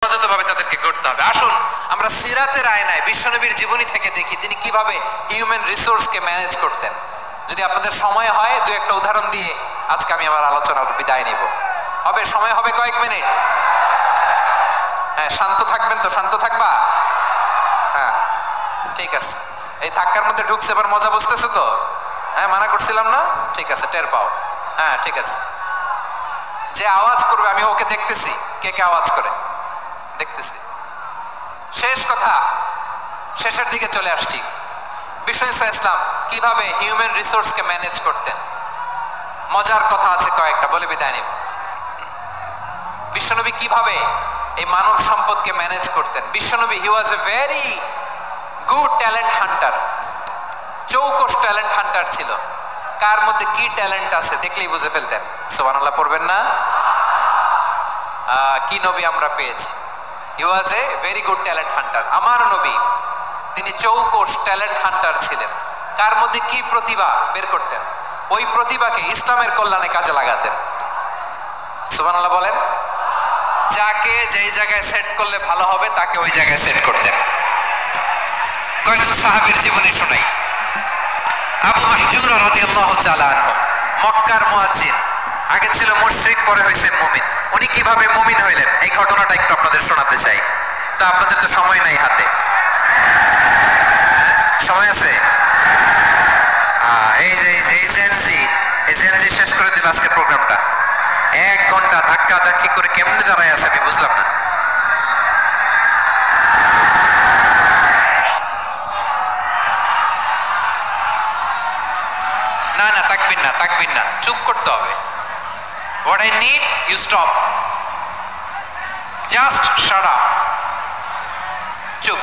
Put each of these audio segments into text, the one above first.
যথাযথভাবে তাদেরকে করতে হবে। আসুন আমরা সিরাতের আয়নায় বিশ্বনবীর জীবনী থেকে দেখি তিনি কিভাবে হিউম্যান রিসোর্সকে ম্যানেজ করতেন। যদি আপনাদের সময় হয় দু একটা উদাহরণ দিয়ে আজকে আমি আমার আলোচনার বিদায় নিব। হবে সময় হবে কয়েক মিনিট? হ্যাঁ, শান্ত থাকবেন তো? শান্ত থাকবা? হ্যাঁ ঠিক আছে। এই ধাক্কার মধ্যে ঢুকছে, এবার মজা বুঝতেছে তো? হ্যাঁ মানা করছিলাম না? ঠিক আছে, টের পাও। হ্যাঁ ঠিক আছে। যে আওয়াজ করবে আমি ওকে দেখতেছি, কে কে আওয়াজ করে দেখতেছি। শেষ কথা, শেষের দিকে চলে আসছি। বিশ্ব ইসলাম কিভাবে হিউম্যান রিসোর্সকে ম্যানেজ করতেন, মজার কথা আছে কয়েকটা, বলে বিদায় নিব। বিশ্বনবী কিভাবে এই মানব সম্পদকে ম্যানেজ করতেন। বিশ্বনবী he was a very good talent hunter, চৌকস ট্যালেন্ট হান্টার ছিল। কার মধ্যে কি ট্যালেন্ট আছে দেখলেই বুঝে ফেলতেন। সুবহানাল্লাহ পড়বেন না? কি নবী আমরা পেয়েছি। He was a very good talent hunter. আমার নবী তিনি চৌকস ট্যালেন্ট হান্টার ছিলেন। কার মধ্যে কি প্রতিভা বের করতেন, ওই প্রতিভাকে ইসলামের কল্যাণে কাজে লাগাতেন। সুবহানাল্লাহ বলেন। যাকে যেই জায়গায় সেট করলে ভালো হবে তাকে ওই জায়গায় সেট করতেন। কয়েকজন সাহাবীর জীবনী শোনাই। আবু মাহজুরা রাদিয়াল্লাহু তাআলা আনহু, মক্কার মুয়াজ্জিন, আগে ছিল মুশরিক, পরে হয়েছেন মুমিন। উনি কিভাবে মুমিন হইলেন এই ঘটনাটা একটু আপনাদের শোনাতে চাই। তো আপনাদের তো সময় নাই হাতে, সময় আছে? এই জেনজি শেষ করে দিল আজকের প্রোগ্রামটা। 1 ঘন্টা ধাক্কা ধাক্কি করে কেমনে দাঁড়ায় আছে আমি বুঝলাম না। না না তাকবির না, চুপ করতে হবে। What I need, you stop. Just shut up. চুপ।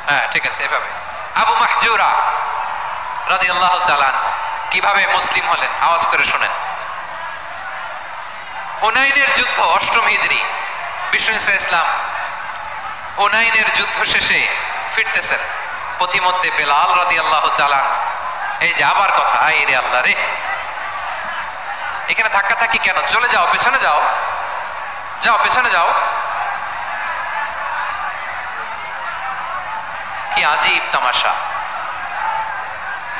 হ্যাঁ ঠিক আছে, এভাবে। আবু মাহজুরা রাদিয়াল্লাহু তাআলা আনহু কিভাবে মুসলিম হলেন আওয়াজ করে শুনেন। হুনাইনের যুদ্ধ 8ম হিজরি, বিশ্ব ইসলাম হুনাইনের যুদ্ধ শেষে ফিরতেছেন। পথিমধ্যে বেলাল রাদিয়াল্লাহু তাআলা, এই যে আবার কথা, আই রে আল্লাহ রে, এখানে ধাক্কা থাকি কেন? চলে যাও, পেছনে যাও, পেছনে যাও। কি আজীব তামাশা,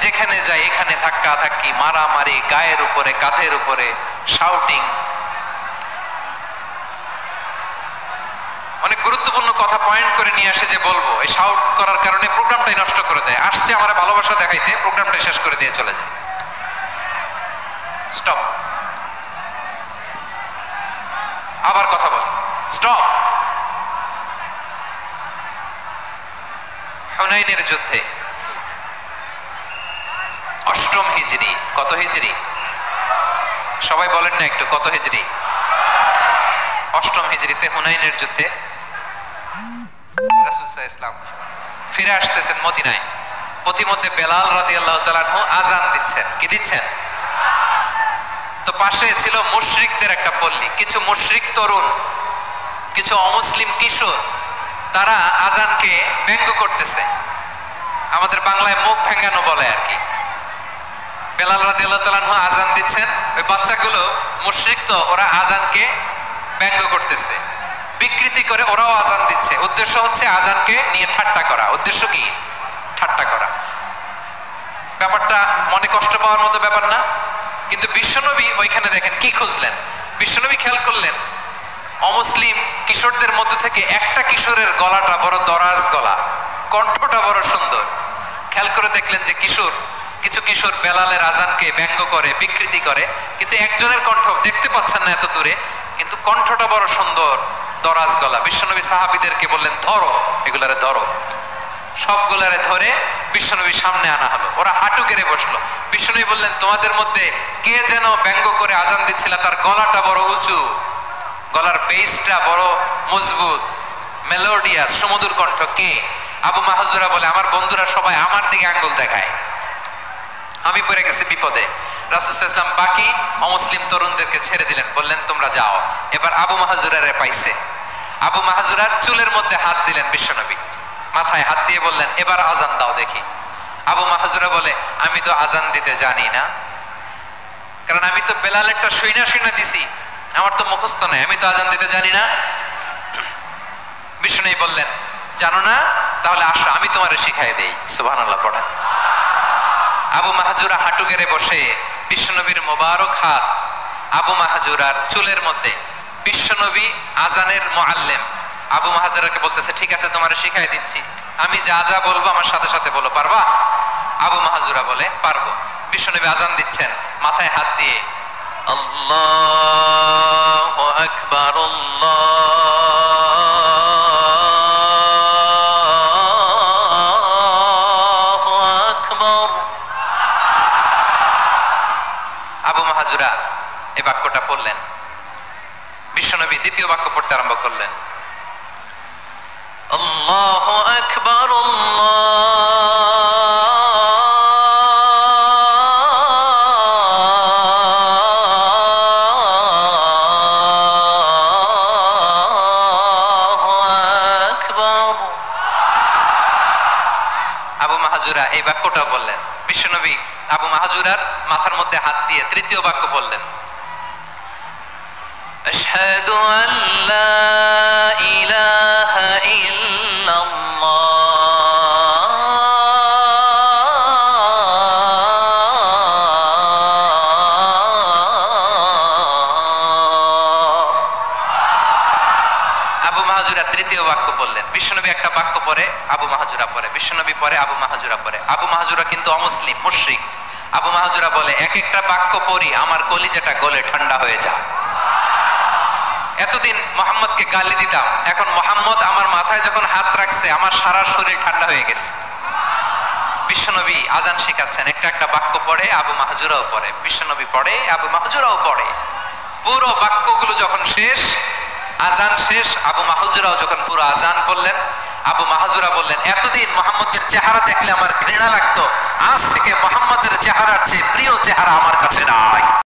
যেখানে যাই এখানে ধাক্কা ধাক্কি, মারামারি, গায়ের উপরে কাঁধের উপরে শাউটিং। অনেক গুরুত্বপূর্ণ কথা পয়েন্ট করে নিয়ে আসে যে বলবো, এই শাউট করার কারণে প্রোগ্রামটাই নষ্ট করে দেয়। আসছে আমার ভালোবাসা দেখাইতে, প্রোগ্রামটাই শেষ করে দিয়ে চলে যায়। স্টপ। আবার কথা বল, স্টপ। হুনাইনের যুদ্ধে 8ম হিজরি, কত হিজরি সবাই বলেন না একটু, কত হিজরি? 8ম হিজরিতে হুনাইনের যুদ্ধে রাসূল সাল্লাল্লাহু আলাইহি ওয়াসাল্লাম ফিরে আসতেছেন মদিনায়। পথিমধ্যে বেলাল রাদিয়াল্লাহু তাআলা আনহু আযান দিচ্ছেন। কি দিচ্ছেন? তো পাশে ছিল মুশরিকদের একটা পল্লী, কিছু মুশরিক তরুণ, কিছু অমুসলিম কিশোর, তারা আযানকে ব্যঙ্গ করতেছে। আমাদের বাংলায় মুখ ভেঙ্গানো বলে আর কি। বেলাল রাদিয়াল্লাহু তাআলা আনহু আযান দিচ্ছেন, ওই বাচ্চাগুলো মুশরিক তো, ওরা আযানকে ব্যঙ্গ করতেছে, বিকৃতি করে ওরাও আযান দিচ্ছে। উদ্দেশ্য হচ্ছে আযানকে নিয়ে ঠাট্টা করা। উদ্দেশ্য কি? ঠাট্টা করা। ব্যাপারটা মনে কষ্ট পাওয়ার মতো ব্যাপার না? কিন্তু বিশ্বনবী ওইখানে দেখেন কি খুঁজলেন। বিশ্বনবী খেয়াল করলেন অমুসলিম কিশোরদের মধ্যে থেকে একটা কিশোরের গলাটা বড় দরাজ গলা, কণ্ঠটা বড় সুন্দর। খেয়াল করে দেখলেন যে কিছু কিশোর বেলালের আযানকে ব্যঙ্গ করে, বিকৃতি করে, কিন্তু একজনের কণ্ঠ দেখতে পাচ্ছেন না এত দূরে, কিন্তু কণ্ঠটা বড় সুন্দর, দরাজ গলা। বিশ্বনবী সাহাবীদেরকে বললেন, ধরো এগুলারে, ধরো। সবগুলারে ধরে বিশ্বনবী সামনে আনা হলো। ওরা হাঁটু গেড়ে বসলো। বিশ্বনবী বললেন, তোমাদের মধ্যে কে যেন ব্যঙ্গ করে আযান দিচ্ছিল, তার গলাটা বড় উঁচু, গলার বেসটা বড় মজবুত, মেলোডিয়াস, সুমধুর কণ্ঠ। কে? আবু মাহজুরা বলে, আমার বন্ধুরা সবাই আমার দিকে আঙ্গুল দেখায়, আমি পড়ে গেছি বিপদে। রাসূল সাল্লাল্লাহু আলাইহি ওয়াসাল্লাম বাকি অমুসলিম তরুণদেরকে ছেড়ে দিলেন, বললেন তোমরা যাও। এবার আবু মাহজুরারে পাইছে। আবু মাহজুরার চুলের মধ্যে হাত দিলেন বিশ্বনবী, মাথায় হাত দিয়ে বললেন, এবার আযান দাও দেখি। আবু মাহজুরা বলে, আমি তো আযান দিতে জানি না, কারণ আমি তো বেলালেরটা শুইনা দিছি, আমার তো মুখস্থ নাই, আমি তো আযান দিতে জানি না। বললেন, জানো না? তাহলে আসো আমি তোমারে শিখাই দেই। সুবহানাল্লাহ পড়েন। আবু মাহজুরা হাঁটু গেড়ে বসে, বিশ্বনবীর মোবারক হাত আবু মাহজুরার চুলের মধ্যে। বিশ্বনবী আজানের মুআল্লিম, আবু মাহজুরাকে বলতেছে, ঠিক আছে তোমারে শিখাই দিচ্ছি, আমি যা যা বলবো আমার সাথে সাথে বলো, পারবা? আবু মাহজুরা বলে, পারবো। বিশ্বনবী আজান দিচ্ছেন, মাথায় হাত দিয়ে আল্লাহু আকবার, আল্লাহু আকবার। আবু মাহজুরা এই বাক্যটা পড়লেন। বিশ্বনবী দ্বিতীয় বাক্য পড়তে আরম্ভ করলেন, আল্লাহু আকবার, আবু মাহজুরা এই বাক্যটা বললেন। বিশ্বনবী আবু মাহজুরার মাথার মধ্যে হাত দিয়ে তৃতীয় বাক্য বললেন, আশহাদু আল্লা ইলাহা ইল্লাল্লাহ আবু মাহজুরা তৃতীয় বাক্য বললেন। বিশ্বনবী একটা বাক্য পরে আবু মাহজুরা পরে, বিশ্বনবী পরে আবু মাহজুরা পরে। আবু মাহজুরা কিন্তু অমুসলিম, মুশরিক। আবু মাহজুরা বলে, এক একটা বাক্য পড়ি আমার কলিজাটা গলে ঠান্ডা হয়ে যায়। এতদিন মোহাম্মদকে গালি দিতাম, এখন মোহাম্মদ আমার মাথায় যখন হাত রাখছে আমার সারা শরীর ঠান্ডা হয়ে গেছে। বিশ্বনবী আজান শিখাচ্ছেন, একটা একটা বাক্য পড়ে আবু মাহজুরাও পড়ে, বিশ্বনবী পড়ে আবু মাহজুরাও পড়ে। পুরো বাক্যগুলো যখন শেষ, আজান শেষ, আবু মাহজুরাও যখন পুরো আজান করলেন, আবু মাহজুরা বললেন, এতদিন মোহাম্মদের চেহারা দেখলে আমার ঘৃণা লাগতো, আজ থেকে মোহাম্মদের চেহারার চেয়ে প্রিয় চেহারা আমার কাছে নাই।